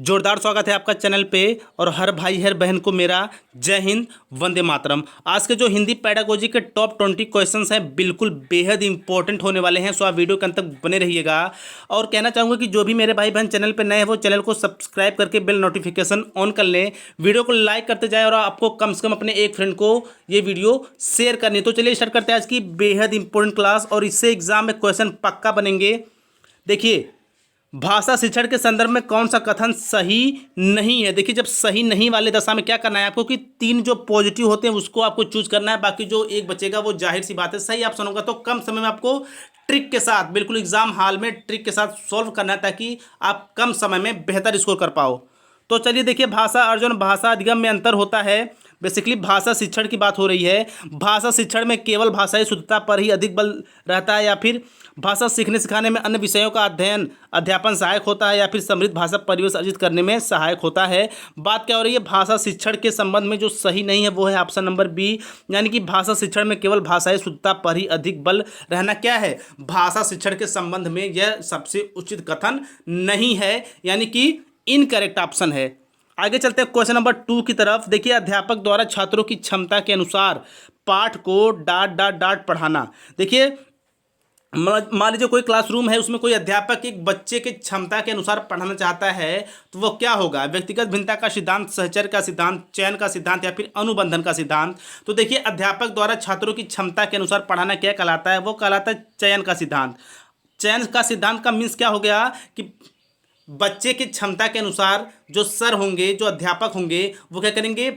जोरदार स्वागत है आपका चैनल पे। और हर भाई हर बहन को मेरा जय हिंद, वंदे मातरम। आज के जो हिंदी पेडागोजी के टॉप 20 क्वेश्चंस हैं बिल्कुल बेहद इंपॉर्टेंट होने वाले हैं। सो आप वीडियो के अंत तक बने रहिएगा। और कहना चाहूँगा कि जो भी मेरे भाई बहन चैनल पे नए हैं वो चैनल को सब्सक्राइब करके बेल नोटिफिकेशन ऑन कर लें, वीडियो को लाइक करते जाए और आपको कम से कम अपने एक फ्रेंड को ये वीडियो शेयर करनी है। तो चलिए स्टार्ट करते हैं आज की बेहद इंपॉर्टेंट क्लास, और इससे एग्जाम में क्वेश्चन पक्का बनेंगे। देखिए, भाषा शिक्षण के संदर्भ में कौन सा कथन सही नहीं है। देखिए, जब सही नहीं वाले दशा में क्या करना है आपको कि 3 जो पॉजिटिव होते हैं उसको आपको चूज करना है, बाकी जो एक बचेगा वो जाहिर सी बात है सही ऑप्शन होगा। तो कम समय में आपको ट्रिक के साथ, बिल्कुल एग्जाम हॉल में ट्रिक के साथ सॉल्व करना है ताकि आप कम समय में बेहतर स्कोर कर पाओ। तो चलिए देखिए, भाषा अर्जन भाषा अधिगम में अंतर होता है। बेसिकली भाषा शिक्षण की बात हो रही है। भाषा शिक्षण में केवल भाषाई शुद्धता पर ही अधिक बल रहता है, या फिर भाषा सीखने सिखाने में अन्य विषयों का अध्ययन अध्यापन सहायक होता है, या फिर समृद्ध भाषा परिवेश अर्जित करने में सहायक होता है। बात क्या हो रही है भाषा शिक्षण के संबंध में, जो सही नहीं है वो है ऑप्शन नंबर बी, यानी कि भाषा शिक्षण में केवल भाषाई शुद्धता पर ही अधिक बल रहना क्या है, भाषा शिक्षण के संबंध में यह सबसे उचित कथन नहीं है, यानी कि इनकरेक्ट ऑप्शन है। आगे चलते हैं क्वेश्चन नंबर 2 की तरफ। देखिए, अध्यापक द्वारा छात्रों की क्षमता के अनुसार पाठ को डाट डाट डाट पढ़ाना। देखिए, मान लीजिए कोई क्लासरूम है, उसमें कोई अध्यापक एक बच्चे की क्षमता के अनुसार पढ़ाना चाहता है, तो वो क्या होगा, व्यक्तिगत भिन्नता का सिद्धांत, सहचर्य का सिद्धांत, चयन का सिद्धांत, या फिर अनुबंधन का सिद्धांत। तो देखिए, अध्यापक द्वारा छात्रों की क्षमता के अनुसार पढ़ाना क्या कहलाता है, वो कहलाता है चयन का सिद्धांत। चयन का सिद्धांत का मीन्स क्या हो गया कि बच्चे की क्षमता के अनुसार जो सर होंगे, जो अध्यापक होंगे, वो क्या करेंगे,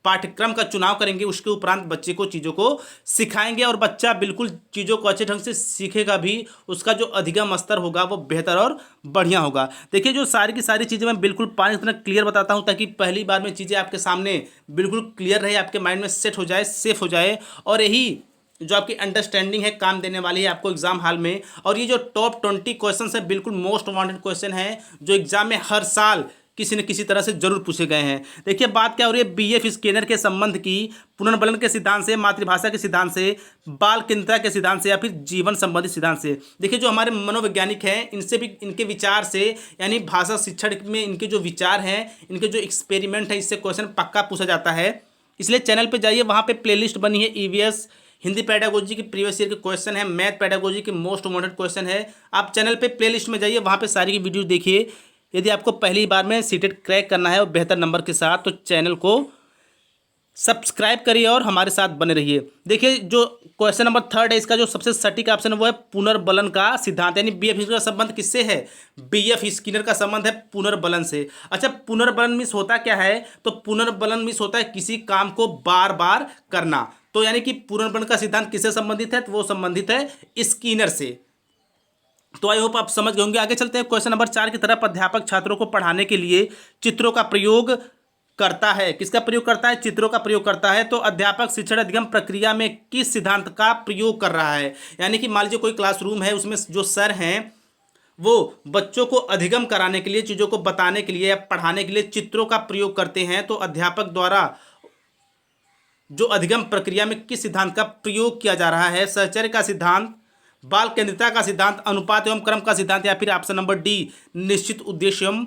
पाठ्यक्रम का चुनाव करेंगे, उसके उपरांत बच्चे को चीज़ों को सिखाएंगे और बच्चा बिल्कुल चीज़ों को अच्छे ढंग से सीखेगा भी, उसका जो अधिगम स्तर होगा वो बेहतर और बढ़िया होगा। देखिए, जो सारी की सारी चीज़ें मैं बिल्कुल पानी की तरह क्लियर बताता हूँ ताकि पहली बार में चीज़ें आपके सामने बिल्कुल क्लियर रहे, आपके माइंड में सेट हो जाए, सेफ हो जाए, और यही जो आपकी अंडरस्टैंडिंग है काम देने वाली है आपको एग्जाम हॉल में। और ये जो टॉप 20 क्वेश्चन है बिल्कुल मोस्ट वांटेड क्वेश्चन है, जो एग्जाम में हर साल किसी न किसी तरह से जरूर पूछे गए हैं। देखिए, बात क्या हो रही है बीएफ स्किनर के संबंध की, पुनर्बलन के सिद्धांत से, मातृभाषा के सिद्धांत से, बाल केंद्रता के सिद्धांत से, या फिर जीवन संबंधी सिद्धांत से। देखिए, जो हमारे मनोवैज्ञानिक हैं इनसे भी, इनके विचार से, यानी भाषा शिक्षण में इनके जो विचार हैं, इनके जो एक्सपेरिमेंट है, इससे क्वेश्चन पक्का पूछा जाता है। इसलिए चैनल पर जाइए, वहाँ पर प्लेलिस्ट बनी है ईवीएस हिंदी पेडागोजी की प्रीवियस ईयर के क्वेश्चन है, मैथ पेडागोजी के मोस्ट वांटेड क्वेश्चन है। आप चैनल पे प्लेलिस्ट में जाइए, वहाँ पे सारी की वीडियो देखिए। यदि आपको पहली बार में सीटेट क्रैक करना है और बेहतर नंबर के साथ, तो चैनल को सब्सक्राइब करिए और हमारे साथ बने रहिए। देखिए, जो क्वेश्चन नंबर 3 है, इसका जो सबसे सटीक ऑप्शन है वो है पुनर्बलन का सिद्धांत, यानी बीएफ स्किनर का संबंध किससे है, बीएफ स्किनर का संबंध है पुनर्बलन से। अच्छा, पुनर्बलन मीन्स होता क्या है, तो पुनर्बलन मीन्स होता है किसी काम को बार बार करना। तो यानी कि पुनर्बलन का सिद्धांत किससे संबंधित है, तो वो संबंधित है स्किनर से। तो आई होप आप समझ गए होंगे। आगे चलते हैं क्वेश्चन नंबर 4 की तरफ। अध्यापक छात्रों को पढ़ाने के लिए चित्रों का प्रयोग करता है। किसका प्रयोग करता है, चित्रों का प्रयोग करता है। तो अध्यापक शिक्षण अधिगम प्रक्रिया में किस सिद्धांत का प्रयोग कर रहा है, यानी कि मान लीजिए कोई क्लासरूम है, उसमें जो सर हैं वो बच्चों को अधिगम कराने के लिए, चीज़ों को बताने के लिए या पढ़ाने के लिए चित्रों का प्रयोग करते हैं। तो अध्यापक द्वारा जो अधिगम प्रक्रिया में किस सिद्धांत का प्रयोग किया जा रहा है, सहचर्य का सिद्धांत, बाल केंद्रिता का सिद्धांत, अनुपात एवं क्रम का सिद्धांत, या फिर ऑप्शन नंबर डी निश्चित उद्देश्य एवं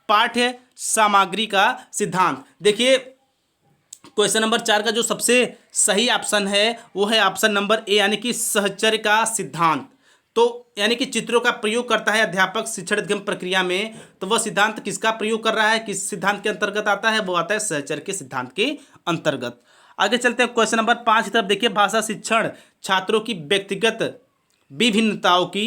पाठ्य सामग्री का सिद्धांत। देखिए, क्वेश्चन नंबर 4 का जो सबसे सही ऑप्शन है वो है ऑप्शन नंबर ए, यानी कि सहचर्य का सिद्धांत। तो यानी कि चित्रों का प्रयोग करता है अध्यापक शिक्षण अधिगम प्रक्रिया में, तो वह सिद्धांत किसका प्रयोग कर रहा है, किस सिद्धांत के अंतर्गत आता है, वो आता है सहचर्य के सिद्धांत के अंतर्गत। आगे चलते हैं क्वेश्चन नंबर 5 की तरफ। देखिए, भाषा शिक्षण छात्रों की व्यक्तिगत विभिन्नताओं की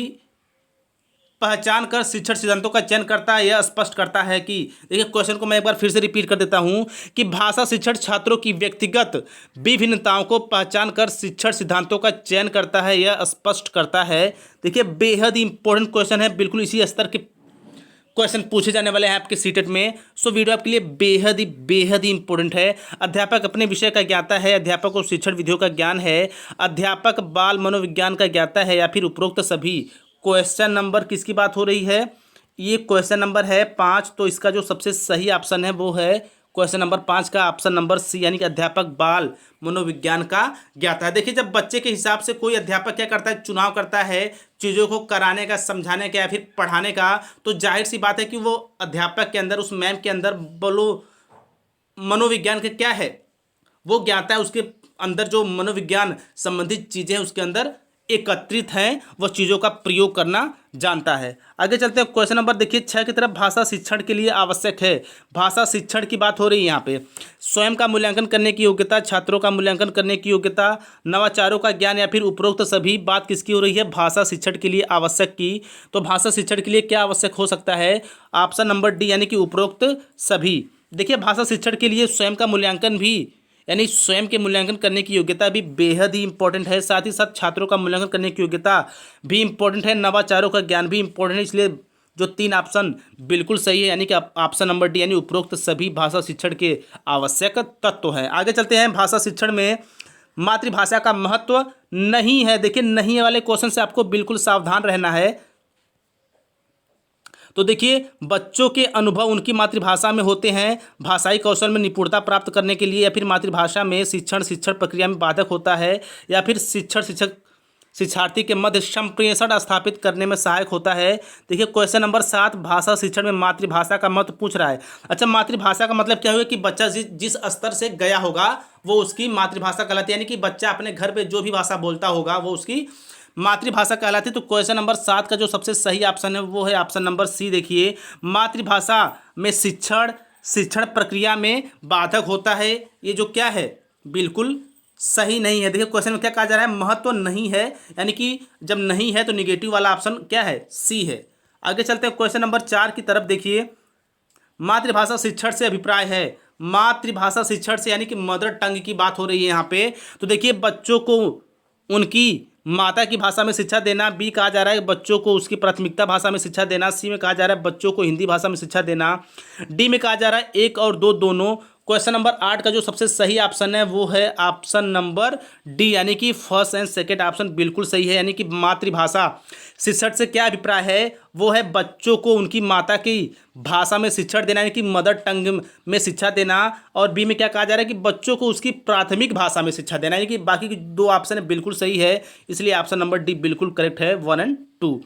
पहचान कर शिक्षण सिद्धांतों का चयन करता है। यह स्पष्ट करता है कि, देखिए क्वेश्चन को मैं एक बार फिर से रिपीट कर देता हूं कि भाषा शिक्षण छात्रों की व्यक्तिगत विभिन्नताओं को पहचान कर शिक्षण सिद्धांतों का चयन करता है, यह स्पष्ट करता है। देखिए, बेहद इंपॉर्टेंट क्वेश्चन है, बिल्कुल इसी स्तर के क्वेश्चन पूछे जाने वाले हैं आपके सीटेट में। सो वीडियो आपके लिए बेहद ही इंपॉर्टेंट है। अध्यापक अपने विषय का ज्ञाता है, अध्यापक को शिक्षण विधियों का ज्ञान है, अध्यापक बाल मनोविज्ञान का ज्ञाता है, या फिर उपरोक्त सभी। क्वेश्चन नंबर किसकी बात हो रही है, ये क्वेश्चन नंबर है 5। तो इसका जो सबसे सही ऑप्शन है वो है क्वेश्चन नंबर 5 का ऑप्शन नंबर सी यानी कि अध्यापक बाल मनोविज्ञान का ज्ञाता है। देखिए, जब बच्चे के हिसाब से कोई अध्यापक क्या करता है, चुनाव करता है चीज़ों को कराने का, समझाने का या फिर पढ़ाने का, तो जाहिर सी बात है कि वो अध्यापक के अंदर, उस मैम के अंदर बोलो मनोविज्ञान के क्या है, वो ज्ञाता है। उसके अंदर जो मनोविज्ञान संबंधित चीज़ें हैं उसके अंदर एकत्रित हैं, वो चीज़ों का प्रयोग करना जानता है। आगे चलते हैं, क्वेश्चन नंबर देखिए 6 की तरफ। भाषा शिक्षण के लिए आवश्यक है। भाषा शिक्षण की बात हो रही है यहाँ पे। स्वयं का मूल्यांकन करने की योग्यता, छात्रों का मूल्यांकन करने की योग्यता, नवाचारों का ज्ञान या फिर उपरोक्त सभी। बात किसकी हो रही है, भाषा शिक्षण के लिए आवश्यक की। तो भाषा शिक्षण के लिए क्या आवश्यक हो सकता है, ऑप्शन नंबर डी यानी कि उपरोक्त सभी। देखिए, भाषा शिक्षण के लिए स्वयं का मूल्यांकन भी यानी स्वयं के मूल्यांकन करने की योग्यता भी बेहद ही इंपॉर्टेंट है। साथ ही साथ छात्रों का मूल्यांकन करने की योग्यता भी इंपॉर्टेंट है। नवाचारों का ज्ञान भी इंपॉर्टेंट है। इसलिए जो 3 ऑप्शन बिल्कुल सही है, यानी कि ऑप्शन नंबर डी यानी उपरोक्त सभी भाषा शिक्षण के आवश्यक तत्व हैं। आगे चलते हैं, भाषा शिक्षण में मातृभाषा का महत्व नहीं है। देखिए, नहीं वाले क्वेश्चन से आपको बिल्कुल सावधान रहना है। तो देखिए, बच्चों के अनुभव उनकी मातृभाषा में होते हैं। भाषाई कौशल में निपुणता प्राप्त करने के लिए या फिर मातृभाषा में शिक्षण प्रक्रिया में बाधक होता है, या फिर शिक्षार्थी के मध्य संप्रेषण स्थापित करने में सहायक होता है। देखिए, क्वेश्चन नंबर 7 भाषा शिक्षण में मातृभाषा का महत्व पूछ रहा है। अच्छा, मातृभाषा का मतलब क्या होगा कि बच्चा जिस स्तर से गया होगा वो उसकी मातृभाषा कहलाती है। यानी कि बच्चा अपने घर पे जो भी भाषा बोलता होगा वो उसकी मातृभाषा कहलाती है। तो क्वेश्चन नंबर 7 का जो सबसे सही ऑप्शन है वो है ऑप्शन नंबर सी। देखिए, मातृभाषा में शिक्षण प्रक्रिया में बाधक होता है। ये जो क्या है, बिल्कुल सही नहीं है। देखिए, क्वेश्चन में क्या कहा जा रहा है, महत्व नहीं है, यानी कि जब नहीं है तो निगेटिव वाला ऑप्शन क्या है, सी है। आगे चलते हैं, क्वेश्चन नंबर 4 की तरफ। देखिए, मातृभाषा शिक्षण से अभिप्राय है। मातृभाषा शिक्षण से यानी कि मदर टंग की बात हो रही है यहाँ पे। तो देखिए, बच्चों को उनकी माता की भाषा में शिक्षा देना। बी कहा जा रहा है बच्चों को उसकी प्राथमिकता भाषा में शिक्षा देना। सी में कहा जा रहा है बच्चों को हिंदी भाषा में शिक्षा देना। डी में कहा जा रहा है 1 और 2 दोनों। क्वेश्चन नंबर 8 का जो सबसे सही ऑप्शन है वो है ऑप्शन नंबर डी, यानी कि फर्स्ट एंड सेकेंड ऑप्शन बिल्कुल सही है। यानी कि मातृभाषा शिक्षण से क्या अभिप्राय है, वो है बच्चों को उनकी माता की भाषा में शिक्षण देना, यानी कि मदर टंग में शिक्षा देना। और बी में क्या कहा जा रहा है कि बच्चों को उसकी प्राथमिक भाषा में शिक्षा देना। यानी कि बाकी की 2 ऑप्शन बिल्कुल सही है, इसलिए ऑप्शन नंबर डी बिल्कुल करेक्ट है, 1 और 2।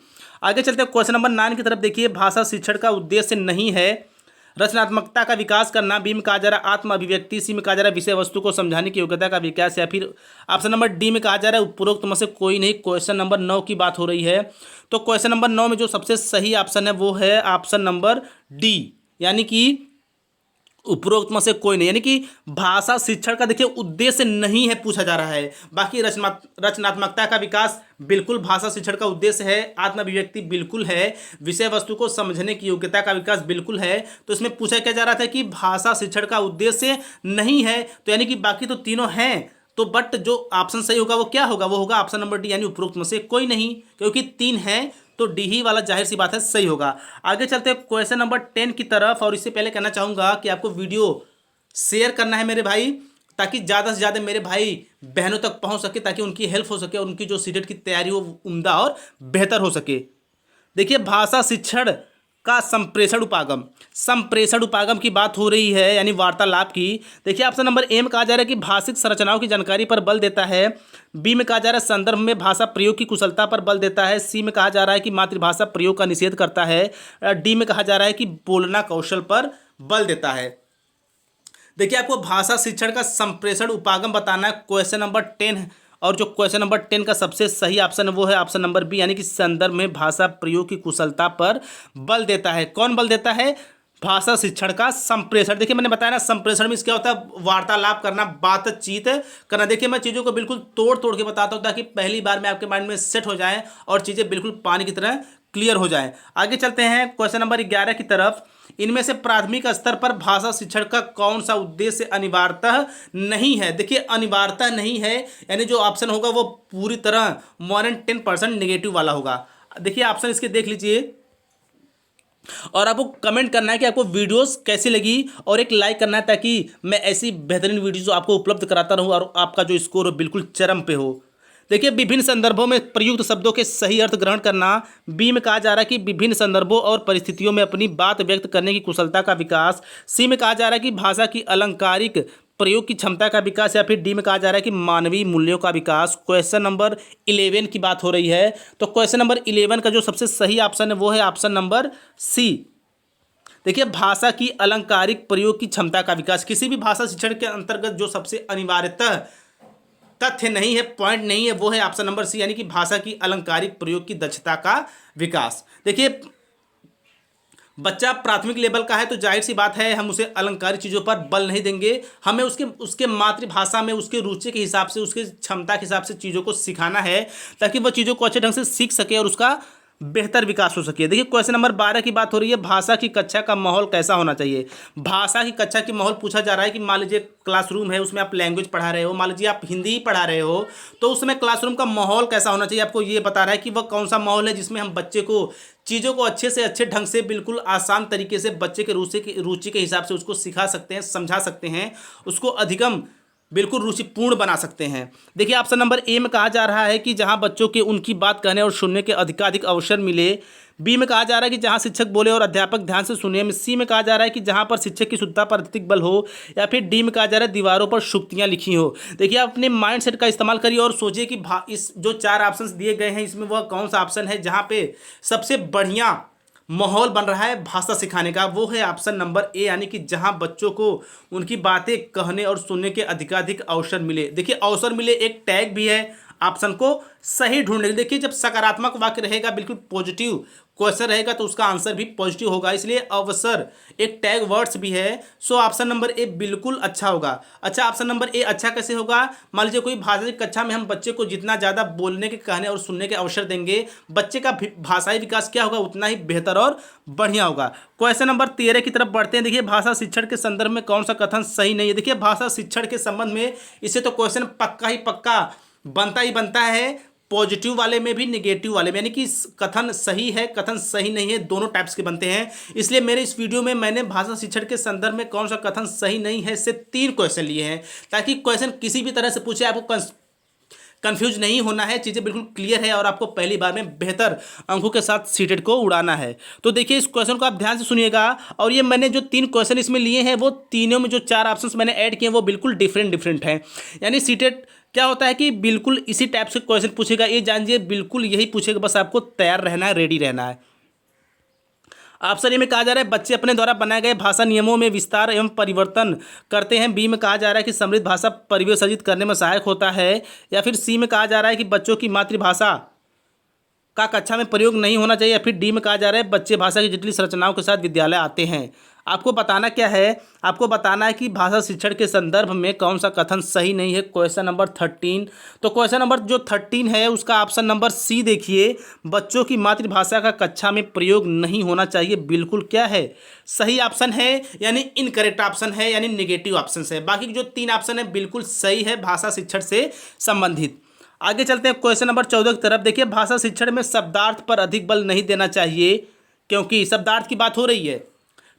आगे चलते हैं, क्वेश्चन नंबर 9 की तरफ। देखिए, भाषा शिक्षण का उद्देश्य नहीं है रचनात्मकता का विकास करना। बी में कहा जा रहा है आत्म अभिव्यक्ति। सी में कहा जा रहा है विषय वस्तु को समझाने की योग्यता का विकास, या फिर ऑप्शन नंबर डी में कहा जा रहा है उपरोक्त में से कोई नहीं। क्वेश्चन नंबर 9 की बात हो रही है। तो क्वेश्चन नंबर 9 में जो सबसे सही ऑप्शन है वो है ऑप्शन नंबर डी, यानी कि उपरोक्त में से कोई नहीं। यानी कि भाषा शिक्षण का देखिए उद्देश्य नहीं है पूछा जा रहा है। बाकी रचनात्मकता का विकास बिल्कुल भाषा शिक्षण का उद्देश्य है। आत्म अभिव्यक्ति बिल्कुल है। विषय वस्तु को समझने की योग्यता का विकास बिल्कुल है। तो इसमें पूछा क्या जा रहा था कि भाषा शिक्षण का उद्देश्य नहीं है, तो यानी कि बाकी तो तीनों हैं। तो बट जो ऑप्शन सही होगा वो क्या होगा, वो होगा ऑप्शन नंबर डी, यानी उपरोक्त में से कोई नहीं, क्योंकि 3 हैं तो डी ही वाला जाहिर सी बात है सही होगा। आगे चलते हैं क्वेश्चन नंबर 10 की तरफ। और इससे पहले कहना चाहूँगा कि आपको वीडियो शेयर करना है मेरे भाई, ताकि ज़्यादा से ज़्यादा मेरे भाई बहनों तक पहुँच सके, ताकि उनकी हेल्प हो सके और उनकी जो सीटेट की तैयारी हो उम्दा और बेहतर हो सके। देखिए, भाषा शिक्षण का संप्रेषण उपागम की बात हो रही है, यानी वार्तालाप की। देखिए, ऑप्शन नंबर ए में कहा जा रहा है कि भाषिक संरचनाओं की जानकारी पर बल देता है। बी में कहा जा रहा है संदर्भ में भाषा प्रयोग की कुशलता पर बल देता है। सी में कहा जा रहा है कि मातृभाषा प्रयोग का निषेध करता है। डी में कहा जा रहा है कि बोलना कौशल पर बल देता है। देखिए, आपको भाषा शिक्षण का संप्रेषण उपागम बताना है, क्वेश्चन नंबर 10। और जो क्वेश्चन नंबर 10 का सबसे सही ऑप्शन है वो है ऑप्शन नंबर बी, यानी कि संदर्भ में भाषा प्रयोग की कुशलता पर बल देता है। कौन बल देता है, भाषा शिक्षण का संप्रेषण। देखिए, मैंने बताया ना, संप्रेषण में क्या होता है, वार्तालाप करना, बातचीत करना। देखिए, मैं चीज़ों को बिल्कुल तोड़ तोड़ के बताता हूँ ताकि पहली बार में आपके माइंड में सेट हो जाए और चीज़ें बिल्कुल पानी की तरह क्लियर हो जाए। आगे चलते हैं क्वेश्चन नंबर 11 की तरफ। इनमें से प्राथमिक स्तर पर भाषा शिक्षण का कौन सा उद्देश्य अनिवार्यतः नहीं है। देखिए, अनिवार्यतः नहीं है, यानी जो ऑप्शन होगा वो पूरी तरह 110% नेगेटिव वाला होगा। देखिए, ऑप्शन इसके देख लीजिए और आपको कमेंट करना है कि आपको वीडियोस कैसी लगी, और एक लाइक करना है ताकि मैं ऐसी बेहतरीन वीडियोस आपको उपलब्ध कराता रहूं और आपका जो स्कोर हो बिल्कुल चरम पे हो। देखिए विभिन्न संदर्भों में प्रयुक्त शब्दों के सही अर्थ ग्रहण करना। बी में कहा जा रहा है कि विभिन्न संदर्भों और परिस्थितियों में अपनी बात व्यक्त करने की कुशलता का विकास। सी में कहा जा रहा है कि भाषा की अलंकारिक प्रयोग की क्षमता का विकास। या फिर डी में कहा जा रहा है कि मानवीय मूल्यों का विकास। क्वेश्चन नंबर 11 की बात हो रही है, तो क्वेश्चन नंबर 11 का जो सबसे सही ऑप्शन है वो है ऑप्शन नंबर सी। देखिए भाषा की अलंकारिक प्रयोग की क्षमता का विकास। किसी भी भाषा शिक्षण के अंतर्गत जो सबसे अनिवार्यतः तथ्य नहीं है, पॉइंट नहीं है, वो है ऑप्शन नंबर सी, यानी कि भाषा की अलंकारिक प्रयोग की दक्षता का विकास। देखिए बच्चा प्राथमिक लेवल का है तो जाहिर सी बात है हम उसे अलंकारिक चीज़ों पर बल नहीं देंगे, हमें उसके मातृभाषा में उसके रुचि के हिसाब से, उसके क्षमता के हिसाब से चीज़ों को सिखाना है ताकि वह चीज़ों को अच्छे ढंग से सीख सके और उसका बेहतर विकास हो सके। देखिए क्वेश्चन नंबर 12 की बात हो रही है, भाषा की कक्षा का माहौल कैसा होना चाहिए। भाषा की कक्षा की माहौल पूछा जा रहा है कि मान लीजिए क्लासरूम है, उसमें आप लैंग्वेज पढ़ा रहे हो, मान लीजिए आप हिंदी ही पढ़ा रहे हो, तो उसमें क्लासरूम का माहौल कैसा होना चाहिए। आपको ये बता रहा है कि वह कौन सा माहौल है जिसमें हम बच्चे को चीज़ों को अच्छे से अच्छे ढंग से बिल्कुल आसान तरीके से बच्चे के रुचि के हिसाब से उसको सिखा सकते हैं, समझा सकते हैं, उसको अधिगम बिल्कुल रुचिपूर्ण बना सकते हैं। देखिए ऑप्शन नंबर ए में कहा जा रहा है कि जहां बच्चों के उनकी बात कहने और सुनने के अधिकाधिक अवसर मिले। बी में कहा जा रहा है कि जहां शिक्षक बोले और अध्यापक ध्यान से सुने। सी में कहा जा रहा है कि जहां पर शिक्षक की शुद्धता पर अधिक बल हो। या फिर डी में कहा जा रहा है दीवारों पर शुक्तियां लिखी हो। देखिए अपने माइंड सेट का इस्तेमाल करिए और सोचिए कि इस जो 4 ऑप्शन दिए गए हैं इसमें वह कौन सा ऑप्शन है जहाँ पे सबसे बढ़िया माहौल बन रहा है भाषा सिखाने का। वो है ऑप्शन नंबर ए, यानी कि जहां बच्चों को उनकी बातें कहने और सुनने के अधिकाधिक अवसर मिले। देखिए अवसर मिले एक टैग भी है, ऑप्शन को सही ढूंढने। देखिए जब सकारात्मक वाक्य रहेगा, बिल्कुल पॉजिटिव क्वेश्चन रहेगा तो उसका आंसर भी पॉजिटिव होगा, इसलिए अवसर एक टैग वर्ड्स भी है। सो ऑप्शन नंबर ए बिल्कुल अच्छा होगा। अच्छा ऑप्शन नंबर ए अच्छा कैसे होगा, मान लीजिए कोई भाषा की कक्षा में हम बच्चे को जितना ज़्यादा बोलने के, कहने और सुनने के अवसर देंगे, बच्चे का भाषाई विकास क्या होगा उतना ही बेहतर और बढ़िया होगा। क्वेश्चन नंबर 13 की तरफ बढ़ते हैं। देखिए भाषा शिक्षण के संदर्भ में कौन सा कथन सही नहीं है। देखिए भाषा शिक्षण के संबंध में इससे तो क्वेश्चन पक्का ही पक्का बनता ही बनता है, पॉजिटिव वाले में भी नेगेटिव वाले में, यानी कि कथन सही है कथन सही नहीं है, दोनों टाइप्स के बनते हैं। इसलिए मेरे इस वीडियो में मैंने भाषा शिक्षण के संदर्भ में कौन सा कथन सही नहीं है से 3 क्वेश्चन लिए हैं, ताकि क्वेश्चन किसी भी तरह से पूछे आपको कंफ्यूज नहीं होना है, चीज़ें बिल्कुल क्लियर है और आपको पहली बार में बेहतर अंकों के साथ सीटेट को उड़ाना है। तो देखिए इस क्वेश्चन को आप ध्यान से सुनिएगा। और ये मैंने जो 3 क्वेश्चन इसमें लिए हैं वो तीनों में जो 4 ऑप्शंस मैंने ऐड किए वो बिल्कुल डिफरेंट हैं। यानी सीटेट क्या होता है कि बिल्कुल इसी टाइप से क्वेश्चन पूछेगा, ये जानिए बिल्कुल यही पूछेगा, बस आपको तैयार रहना है, रेडी रहना है। ऑप्शन ए में कहा जा रहा है बच्चे अपने द्वारा बनाए गए भाषा नियमों में विस्तार एवं परिवर्तन करते हैं। बी में कहा जा रहा है कि समृद्ध भाषा परिवेश अर्जित करने में सहायक होता है। या फिर सी में कहा जा रहा है कि बच्चों की मातृभाषा का कक्षा में प्रयोग नहीं होना चाहिए। या फिर डी में कहा जा रहा है बच्चे भाषा की जटिल संरचनाओं के साथ विद्यालय आते हैं। आपको बताना क्या है, आपको बताना है कि भाषा शिक्षण के संदर्भ में कौन सा कथन सही नहीं है। क्वेश्चन नंबर 13, तो क्वेश्चन नंबर जो 13 है उसका ऑप्शन नंबर सी देखिए, बच्चों की मातृभाषा का कक्षा में प्रयोग नहीं होना चाहिए, बिल्कुल क्या है सही ऑप्शन है, यानी इनकरेक्ट ऑप्शन है, यानी नेगेटिव ऑप्शन है। बाकी जो 3 ऑप्शन है बिल्कुल सही है भाषा शिक्षण से संबंधित। आगे चलते हैं क्वेश्चन नंबर 14 की तरफ। देखिए भाषा शिक्षण में शब्दार्थ पर अधिक बल नहीं देना चाहिए, क्योंकि शब्दार्थ की बात हो रही है,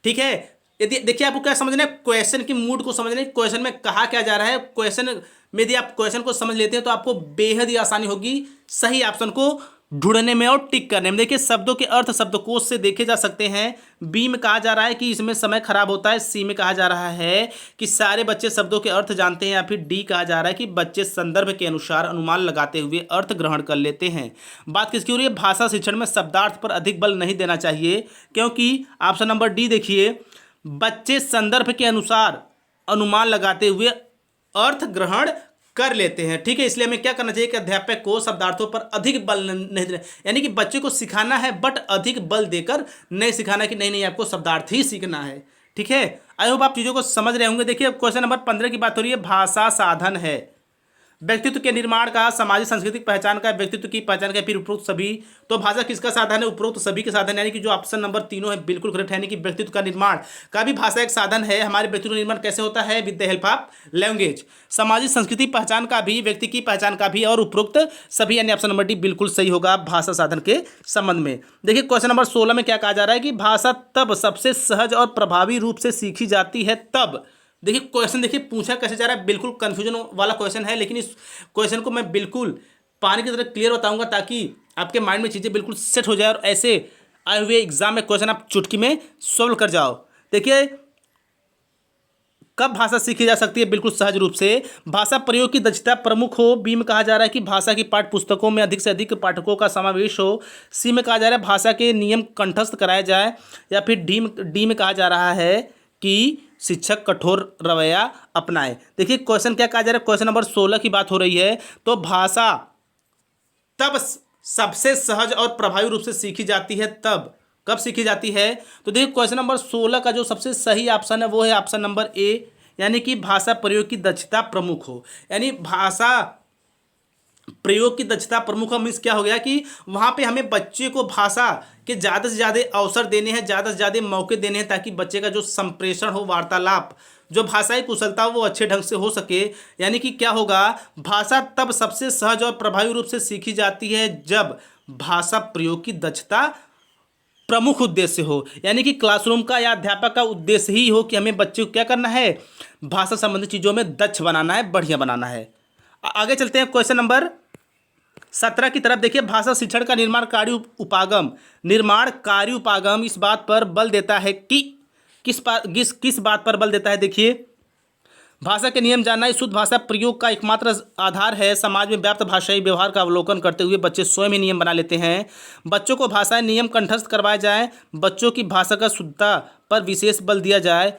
ठीक है। यदि देखिए आपको क्या समझना है, क्वेश्चन की मूड को समझना है, क्वेश्चन में कहा क्या जा रहा है। क्वेश्चन में यदि आप क्वेश्चन को समझ लेते हैं तो आपको बेहद ही आसानी होगी सही ऑप्शन को ढूंढने में और टिक करने में। देखिए शब्दों के अर्थ शब्दकोश से देखे जा सकते हैं। बी में कहा जा रहा है कि इसमें समय खराब होता है। सी में कहा जा रहा है कि सारे बच्चे शब्दों के अर्थ जानते हैं। या फिर डी कहा जा रहा है कि बच्चे संदर्भ के अनुसार अनुमान लगाते हुए अर्थ ग्रहण कर लेते हैं। बात किसकी हो रही है, भाषा शिक्षण में शब्दार्थ पर अधिक बल नहीं देना चाहिए, क्योंकि ऑप्शन नंबर डी देखिए, बच्चे संदर्भ के अनुसार अनुमान लगाते हुए अर्थ ग्रहण कर लेते हैं, ठीक है। इसलिए हमें क्या करना चाहिए कि अध्यापक को शब्दार्थों पर अधिक बल नहीं देना, यानी कि बच्चे को सिखाना है बट अधिक बल देकर नहीं सिखाना कि नहीं आपको शब्दार्थ ही सीखना है, ठीक है। आई होप आप चीज़ों को समझ रहे होंगे। देखिए क्वेश्चन नंबर 15 की बात हो रही है, भाषा साधन है व्यक्तित्व के निर्माण का, सामाजिक सांस्कृतिक पहचान का, व्यक्तित्व की पहचान का, फिर उपरोक्त सभी। तो भाषा किसका साधन है, उपरोक्त सभी के साधन, यानी कि जो ऑप्शन नंबर 3 है बिल्कुल करेक्ट है, यानी कि व्यक्तित्व का निर्माण का भी भाषा एक साधन है। हमारे व्यक्तित्व का निर्माण कैसे होता है, with the help of language. सामाजिक संस्कृति पहचान का भी, व्यक्ति की पहचान का भी, और उपरोक्त सभी, यानी ऑप्शन नंबर डी बिल्कुल सही होगा भाषा साधन के संबंध में। देखिए क्वेश्चन नंबर 16 में क्या कहा जा रहा है कि भाषा तब सबसे सहज और प्रभावी रूप से सीखी जाती है तब। देखिए क्वेश्चन देखिए पूछा कैसे जा रहा है, बिल्कुल कन्फ्यूजन वाला क्वेश्चन है, लेकिन इस क्वेश्चन को मैं बिल्कुल पानी की तरह क्लियर बताऊंगा ताकि आपके माइंड में चीज़ें बिल्कुल सेट हो जाए और ऐसे आए हुए एग्जाम में क्वेश्चन आप चुटकी में सोल्व कर जाओ। देखिए, कब भाषा सीखी जा सकती है? बिल्कुल सहज रूप से। भाषा प्रयोग की दक्षता प्रमुख हो। बी में कहा जा रहा है कि भाषा की पाठ्य पुस्तकों में अधिक से अधिक पाठकों का समावेश हो। सी में कहा जा रहा है भाषा के नियम कंठस्थ कराए जाए। या फिर डी में कहा जा रहा है कि शिक्षक कठोर रवैया अपनाए। देखिए, क्वेश्चन क्या कहा जा रहा है, क्वेश्चन नंबर 16 की बात हो रही है। तो भाषा तब सबसे सहज और प्रभावी रूप से सीखी जाती है तब। कब सीखी जाती है? तो देखिए, क्वेश्चन नंबर 16 का जो सबसे सही ऑप्शन है वो है ऑप्शन नंबर ए, यानी कि भाषा प्रयोग की दक्षता प्रमुख हो। यानी भाषा प्रयोग की दक्षता प्रमुख मीन्स क्या हो गया कि वहाँ पे हमें बच्चे को भाषा के ज़्यादा से ज़्यादा अवसर देने हैं, ज़्यादा से ज़्यादा मौके देने हैं, ताकि बच्चे का जो संप्रेषण हो, वार्तालाप, जो भाषाई कुशलता हो वो अच्छे ढंग से हो सके। यानी कि क्या होगा, भाषा तब सबसे सहज और प्रभावी रूप से सीखी जाती है जब भाषा प्रयोग की दक्षता प्रमुख उद्देश्य हो। यानी कि क्लासरूम का या अध्यापक का उद्देश्य ही हो कि हमें बच्चे को क्या करना है, भाषा संबंधी चीज़ों में दक्ष बनाना है, बढ़िया बनाना है। आगे चलते हैं क्वेश्चन नंबर 17 की तरफ। देखिए, भाषा शिक्षण का निर्माणकारी उपागम इस बात पर बल देता है कि किस बात पर बल देता है। देखिए, भाषा के नियम जानना इस शुद्ध भाषा प्रयोग का एकमात्र आधार है। समाज में व्याप्त भाषाई व्यवहार का अवलोकन करते हुए बच्चे स्वयं ही नियम बना लेते हैं। बच्चों को भाषाई नियम कंठस्थ करवाए जाएं। बच्चों की भाषा का शुद्धता पर विशेष बल दिया जाए।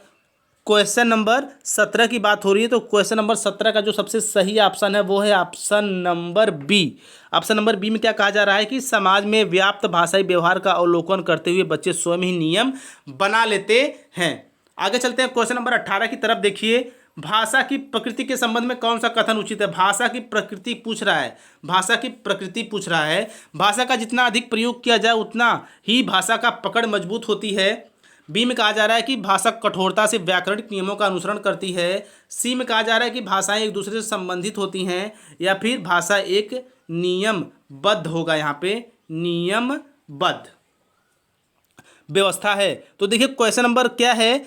क्वेश्चन नंबर 17 की बात हो रही है, तो क्वेश्चन नंबर 17 का जो सबसे सही ऑप्शन है वो है option number B. Option number B में क्या कहा जा रहा है कि समाज में व्याप्त भाषाई व्यवहार का अवलोकन करते हुए बच्चे स्वयं ही नियम बना लेते हैं। आगे चलते हैं क्वेश्चन नंबर 18 की तरफ। देखिए, भाषा की प्रकृति के संबंध में कौन सा कथन उचित है? भाषा की प्रकृति पूछ रहा है, भाषा की प्रकृति पूछ रहा है। भाषा का जितना अधिक प्रयोग किया जाए उतना ही भाषा का पकड़ मजबूत होती है। बी में कहा जा रहा है कि भाषा कठोरता से व्याकरणिक नियमों का अनुसरण करती है। सी में कहा जा रहा है कि भाषाएं एक दूसरे से संबंधित होती हैं। या फिर भाषा एक नियमबद्ध होगा, यहाँ पे नियमबद्ध व्यवस्था है। तो देखिए, क्वेश्चन नंबर क्या है,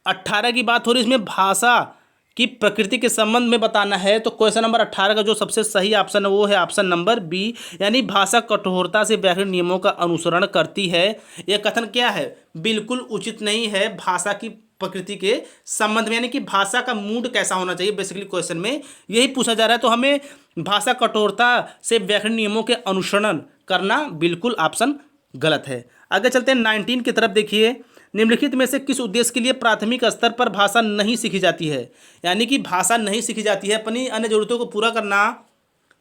18 की बात हो रही है, इसमें भाषा की प्रकृति के संबंध में बताना है। तो क्वेश्चन नंबर 18 का जो सबसे सही ऑप्शन है वो है ऑप्शन नंबर बी, यानी भाषा कठोरता से व्याकरण नियमों का अनुसरण करती है। यह कथन क्या है, बिल्कुल उचित नहीं है भाषा की प्रकृति के संबंध में। यानी कि भाषा का मूड कैसा होना चाहिए, बेसिकली क्वेश्चन में यही पूछा जा रहा है। तो हमें भाषा कठोरता से व्याकरण नियमों के अनुसरण करना बिल्कुल ऑप्शन गलत है। आगे चलते हैं 19 की तरफ। देखिए, निम्नलिखित में से किस उद्देश्य के लिए प्राथमिक स्तर पर भाषा नहीं सीखी जाती है? यानी कि भाषा नहीं सीखी जाती है अपनी अन्य जरूरतों को पूरा करना।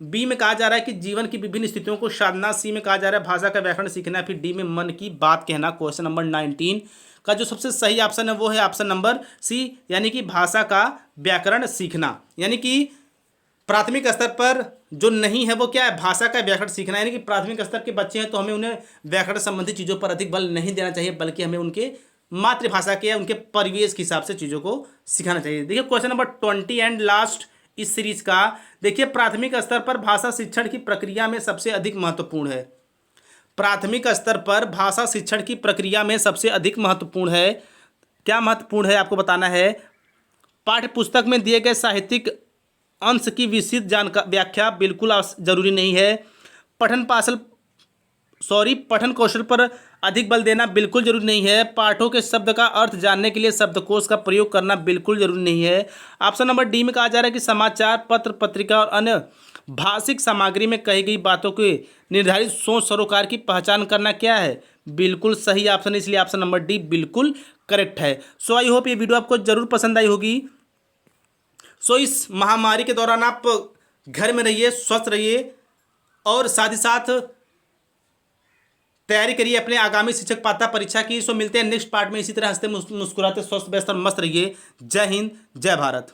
बी में कहा जा रहा है कि जीवन की विभिन्न स्थितियों को साधना। सी में कहा जा रहा है भाषा का व्याकरण सीखना। फिर डी में मन की बात कहना। क्वेश्चन नंबर 19 का जो सबसे सही ऑप्शन है वो है ऑप्शन नंबर सी, यानी कि भाषा का व्याकरण सीखना। यानी कि प्राथमिक स्तर पर जो नहीं है वो क्या है, भाषा का व्याकरण सीखना। यानी कि प्राथमिक स्तर के बच्चे हैं तो हमें उन्हें व्याकरण संबंधी चीज़ों पर अधिक बल नहीं देना चाहिए, बल्कि हमें उनके मातृभाषा के या उनके परिवेश के हिसाब से चीज़ों को सिखाना चाहिए। देखिए, क्वेश्चन नंबर 20 एंड लास्ट इस सीरीज का। देखिए, प्राथमिक स्तर पर भाषा शिक्षण की प्रक्रिया में सबसे अधिक महत्वपूर्ण है। प्राथमिक स्तर पर भाषा शिक्षण की प्रक्रिया में सबसे अधिक महत्वपूर्ण है। क्या महत्वपूर्ण है आपको बताना है। पाठ्य पुस्तक में दिए गए साहित्यिक अंश की विस्तृत व्याख्या बिल्कुल जरूरी नहीं है। पठन कौशल पर अधिक बल देना बिल्कुल जरूरी नहीं है। पाठों के शब्द का अर्थ जानने के लिए शब्दकोश का प्रयोग करना बिल्कुल जरूरी नहीं है। ऑप्शन नंबर डी में कहा जा रहा है कि समाचार पत्र, पत्रिका और अन्य भाषिक सामग्री में कही गई बातों के निर्धारित सोच सरोकार की पहचान करना क्या है, बिल्कुल सही ऑप्शन है। इसलिए ऑप्शन नंबर डी बिल्कुल करेक्ट है। सो आई होप ये वीडियो आपको जरूर पसंद आई होगी। सो इस महामारी के दौरान आप घर में रहिए, स्वस्थ रहिए और साथ ही साथ तैयारी करिए अपने आगामी शिक्षक पात्रता परीक्षा की। सो मिलते हैं नेक्स्ट पार्ट में। इसी तरह हंसते मुस्कुराते स्वस्थ व्यस्त और मस्त रहिए। जय हिंद, जय भारत।